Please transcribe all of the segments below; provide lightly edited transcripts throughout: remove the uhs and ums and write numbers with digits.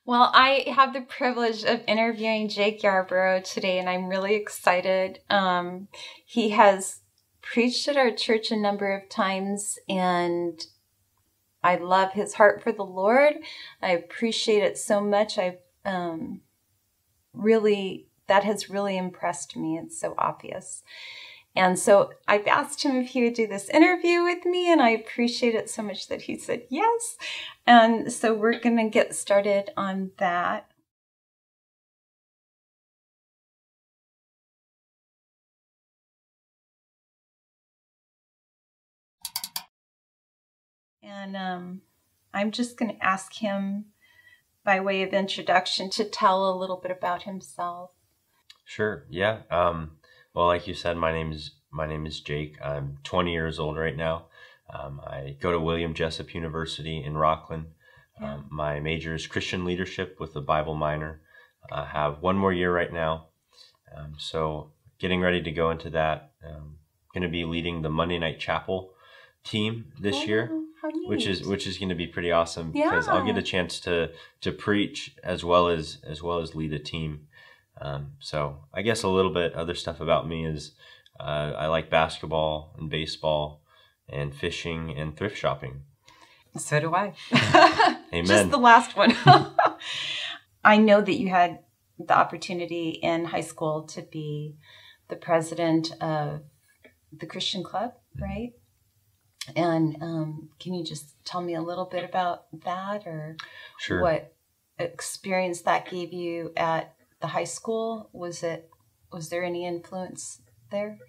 Well, I have the privilege of interviewing Jake Yarborough today, and I'm really excited. He has preached at our church a number of times, and I love his heart for the Lord. I appreciate it so much. That has really impressed me. It's so obvious. And so I've asked him if he would do this interview with me, and I appreciate it so much that he said yes. And so we're going to get started on that. And I'm just going to ask him, by way of introduction, to tell a little bit about himself. Sure. Yeah. Well, like you said, my name is Jake. I'm 20 years old right now. I go to William Jessup University in Rockland. Yeah. My major is Christian leadership with a Bible minor. I have one more year right now. So getting ready to go into that. Going to be leading the Monday Night Chapel team this year, which is going to be pretty awesome because I'll get a chance to preach as well as lead a team. So I guess a little bit other stuff about me is I like basketball and baseball and fishing and thrift shopping. So do I. Amen. Just the last one. I know that you had the opportunity in high school to be the president of the Christian club, right? And can you just tell me a little bit about that, or Sure. What experience that gave you at the high school? Was there any influence there?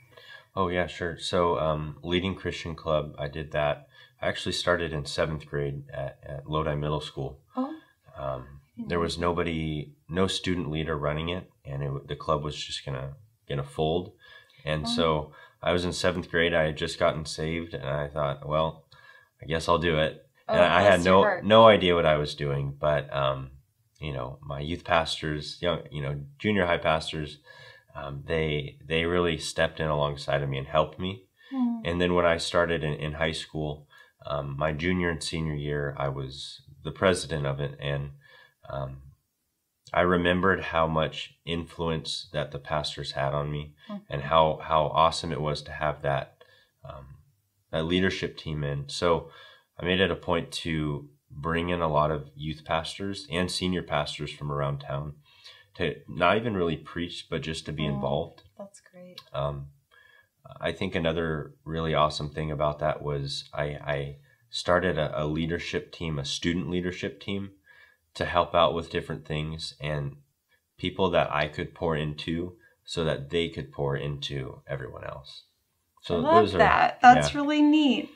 Oh yeah, sure. So leading Christian club, I did that. I actually started in 7th grade at Lodi Middle School. Oh. There was no student leader running it, and the club was just gonna fold. And so I was in 7th grade. I had just gotten saved, and I thought, well, I guess I'll do it. And I had no idea what I was doing, but my youth pastors, junior high pastors, they really stepped in alongside of me and helped me. And then when I started in high school, my junior and senior year, I was the president of it, and I remembered how much influence that the pastors had on me, and how awesome it was to have that leadership team in. So I made it a point to bring in a lot of youth pastors and senior pastors from around town to not even really preach, but just to be involved. That's great. I think another really awesome thing about that was I started a leadership team, a student leadership team, to help out with different things and people that I could pour into so that they could pour into everyone else. So I love that. That's really neat.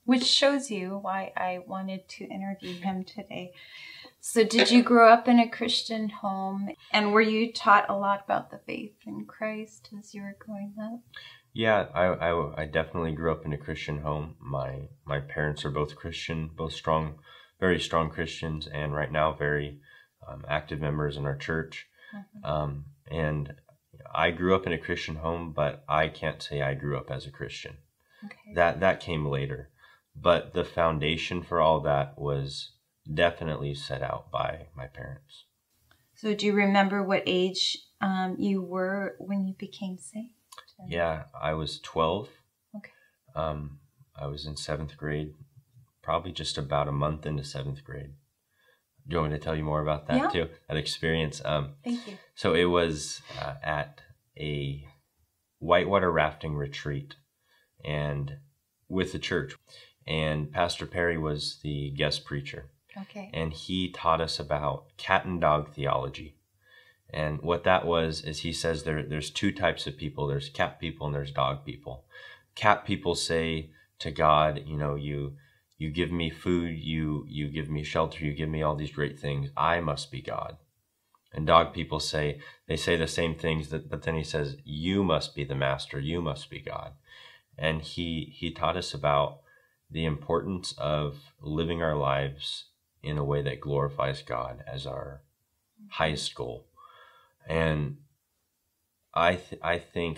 Which shows you why I wanted to interview him today. So did you grow up in a Christian home, and were you taught a lot about the faith in Christ as you were growing up? Yeah, I definitely grew up in a Christian home. My parents are both Christian, both very strong Christians, and right now very active members in our church. And I grew up in a Christian home, but I can't say I grew up as a Christian. Okay. That came later. But the foundation for all that was definitely set out by my parents. So do you remember what age you were when you became saved? Yeah, I was 12. Okay. I was in 7th grade, probably just about a month into 7th grade. Do you want me to tell you more about that too? That experience. Thank you. So it was at a whitewater rafting retreat and with the church. And Pastor Perry was the guest preacher. Okay. And he taught us about cat and dog theology. And what that was is he says there's two types of people. There's cat people and there's dog people. Cat people say to God, you give me food, you give me shelter, you give me all these great things. I must be God. And dog people say the same things, but then he says, you must be the master, you must be God. And he taught us about the importance of living our lives in a way that glorifies God as our highest goal. And I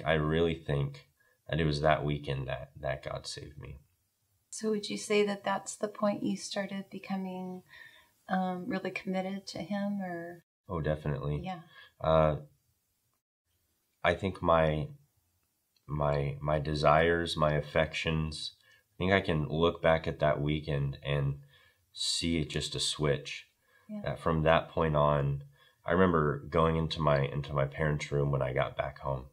really think that it was that weekend that God saved me. So would you say that that's the point you started becoming really committed to him, or? Oh, definitely. Yeah. I think my desires, my affections, I think I can look back at that weekend and see it just a switch. Yeah. That from that point on, I remember going into my parents' room when I got back home,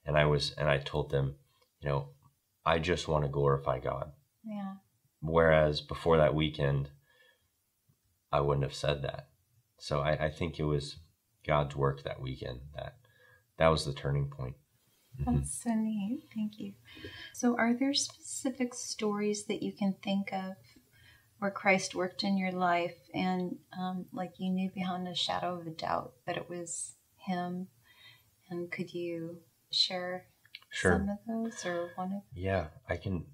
and I told them, I just want to glorify God. Yeah. Whereas before that weekend, I wouldn't have said that. So I think it was God's work that weekend that was the turning point. That's so neat. Thank you. So are there specific stories that you can think of where Christ worked in your life and like you knew beyond a shadow of a doubt that it was him? And could you share some of those or one of them? Yeah, I can.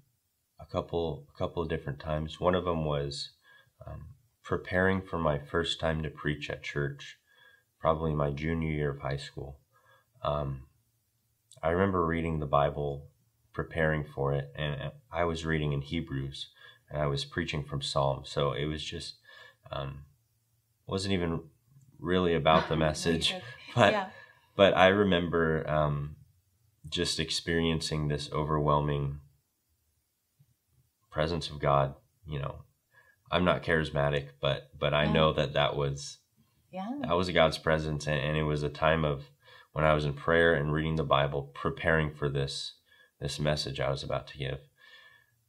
A couple of different times. One of them was preparing for my first time to preach at church, probably my junior year of high school. I remember reading the Bible, preparing for it, and I was reading in Hebrews, and I was preaching from Psalms. So it was just, wasn't even really about the message, but I remember just experiencing this overwhelming presence of God. I'm not charismatic, but I know that was God's presence, and it was a time of when I was in prayer and reading the Bible, preparing for this message I was about to give.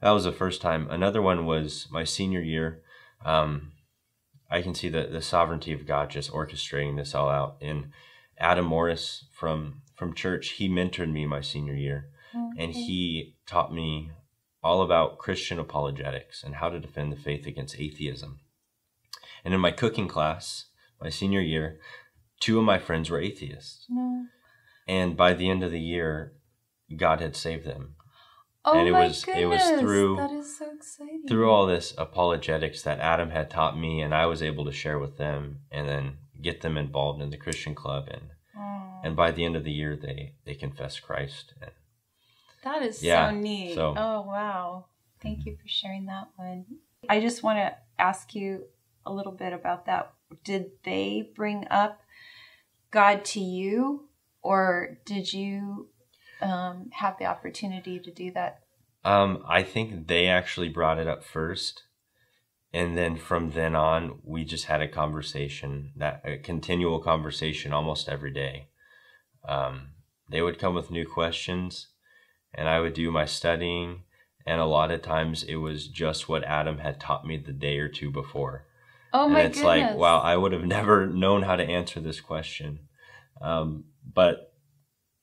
That was the first time. Another one was my senior year. I can see the sovereignty of God just orchestrating this all out. And Adam Morris from church, he mentored me my senior year, and he taught me all about Christian apologetics and how to defend the faith against atheism. And in my cooking class, my senior year, 2 of my friends were atheists. No. And by the end of the year, God had saved them. Oh, and it my was goodness. through That is so exciting. Through all this apologetics that Adam had taught me, and I was able to share with them and then get them involved in the Christian club, and by the end of the year they confessed Christ. And that is so neat. So, oh, wow. Thank you for sharing that one. I just want to ask you a little bit about that. Did they bring up God to you, or did you have the opportunity to do that? I think they actually brought it up first. And then from then on, we just had a continual conversation almost every day. They would come with new questions, and I would do my studying. And a lot of times it was just what Adam had taught me the day or two before. Oh, my goodness. goodness. And it's like, wow, I would have never known how to answer this question. But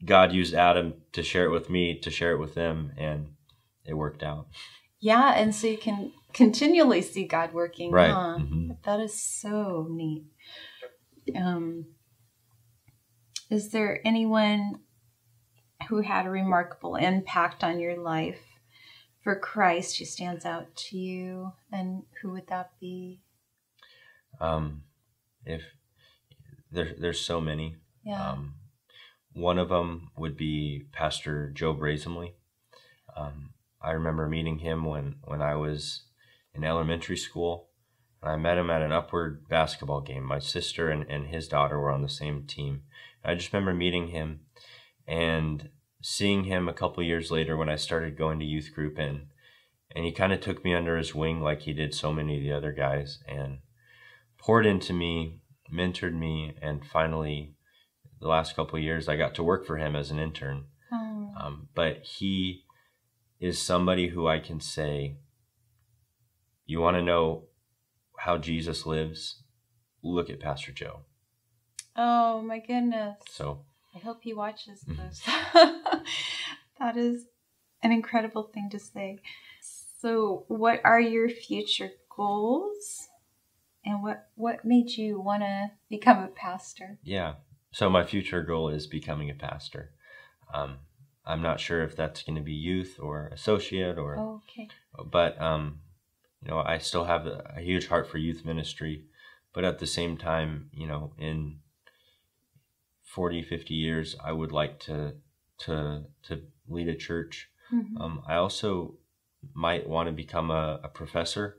God used Adam to share it with me, to share it with them, and it worked out. Yeah, and so you can continually see God working. Right. Huh? Mm-hmm. That is so neat. Is there anyone who had a remarkable impact on your life for Christ who stands out to you, and who would that be? If there's so many. Yeah. One of them would be Pastor Joe Brazenly. I remember meeting him when I was in elementary school. And I met him at an Upward basketball game. My sister and his daughter were on the same team. I just remember meeting him and seeing him a couple years later when I started going to youth group, and he kind of took me under his wing like he did so many of the other guys, and poured into me, mentored me, and finally, the last couple of years, I got to work for him as an intern. But he is somebody who I can say, you want to know how Jesus lives? Look at Pastor Joe. Oh, my goodness. So I hope he watches this. That is an incredible thing to say. So what are your future goals? And what made you want to become a pastor? Yeah. So my future goal is becoming a pastor. I'm not sure if that's going to be youth or associate or... Oh, okay. But, I still have a huge heart for youth ministry. But at the same time, in 40, 50 years, I would like to lead a church. Mm-hmm. I also might want to become a professor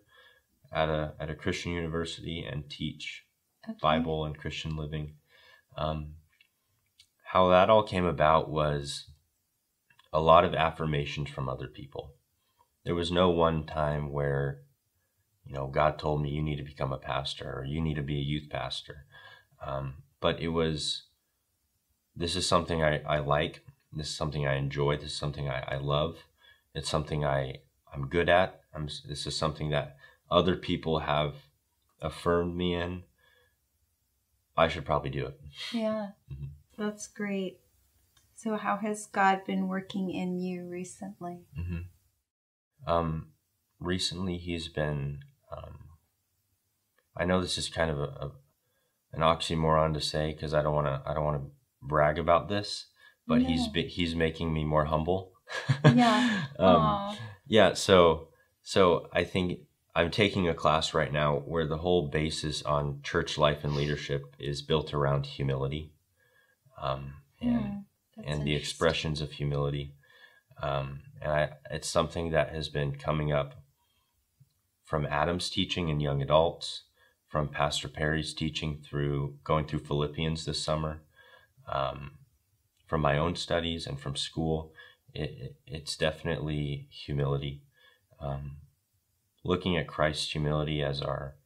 at a Christian university and teach Okay. Bible and Christian living. How that all came about was a lot of affirmations from other people. There was no one time where, God told me you need to become a pastor or you need to be a youth pastor. But it was, this is something I like. This is something I enjoy. This is something I love. It's something I'm good at. This is something that other people have affirmed me in. I should probably do it. Yeah, that's great. So how has God been working in you recently? Recently he's been, I know this is kind of an oxymoron to say, because I don't want to brag about this, but No. he's making me more humble. Yeah. Yeah. So I think I'm taking a class right now where the whole basis on church life and leadership is built around humility, and the expressions of humility. And it's something that has been coming up from Adam's teaching in young adults, from Pastor Perry's teaching going through Philippians this summer, from my own studies and from school. It's definitely humility. Looking at Christ's humility as our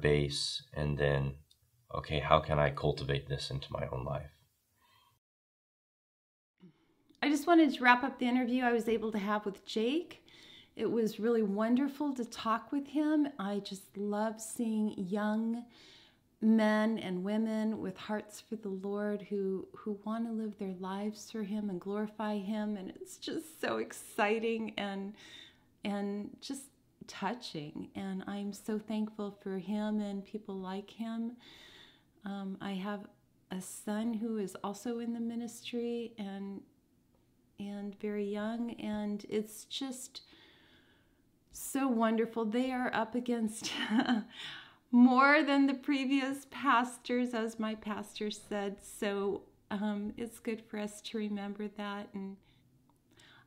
base, and then, okay, how can I cultivate this into my own life? I just wanted to wrap up the interview I was able to have with Jake. It was really wonderful to talk with him. I just love seeing young men and women with hearts for the Lord who want to live their lives for Him and glorify Him. And it's just so exciting and just touching. And I'm so thankful for him and people like him. I have a son who is also in the ministry and very young, and it's just so wonderful. They are up against more than the previous pastors, as my pastor said. So it's good for us to remember that. And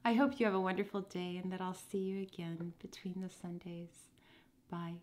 I hope you have a wonderful day and that I'll see you again between the Sundays. Bye.